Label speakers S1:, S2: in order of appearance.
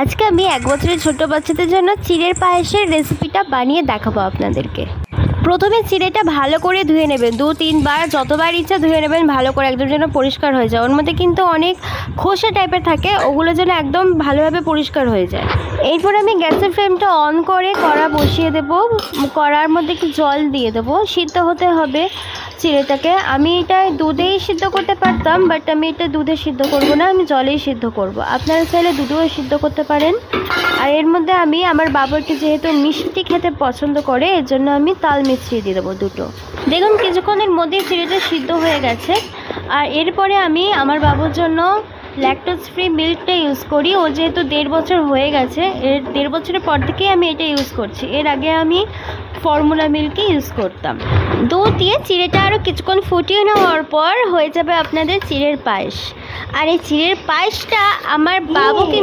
S1: আজকে আমি 1 বছরের ছোট বাচ্চাদের জন্য চিড়ের পায়েসের রেসিপিটা বানিয়ে দেখাবো আপনাদেরকে। প্রথমে চিড়েটা ভালো করে ধুয়ে নেবেন, 2-3 বার, যতবার ইচ্ছা ধুয়ে নেবেন ভালো করে, একদম যেন পরিষ্কার হয়ে যায়। ওর মধ্যে কিন্তু অনেক খোসা টাইপের থাকে, ওগুলো যেন একদম ভালোভাবে পরিষ্কার হয়ে যায়। এরপর আমি গ্যাসের ফ্লেমটা অন করে কড়া বসিয়ে দেবো। কড়ার মধ্যে একটু জল দিয়ে দেবো, সিদ্ধ হতে হবে চিড়েটাকে। আমি এটা দুধেই সিদ্ধ করতে পারতাম, বাট আমি এটা দুধে সিদ্ধ করব না, আমি জলেই সিদ্ধ করব। আপনারা চাইলে দুধেও সিদ্ধ করতে পারেন। আর এর মধ্যে আমি আমার বাবাকে যেহেতু মিষ্টি খেতে পছন্দ করে, এর জন্য আমি তাল মিছরি দিয়ে দেবো দুটো। দেখুন কিছুক্ষণের মধ্যেই চিড়েটা সিদ্ধ হয়ে গেছে। আর এরপরে আমি আমার বাবুর জন্য ল্যাকটোজ ফ্রি মিল্কটা ইউজ করি। ও যেহেতু 1.5 বছর হয়ে গেছে, এর 1.5 বছরের পর থেকেই আমি এটা ইউজ করছি। এর আগে আমি ফর্মুলা মিল্কই ইউজ করতাম। দুধ দিয়ে চিড়েটা আরও কিছুক্ষণ ফুটিয়ে নেওয়ার পর হয়ে যাবে আপনাদের চিড়ের পায়েস। আর এই চিড়ের পায়েসটা আমার বাবুকে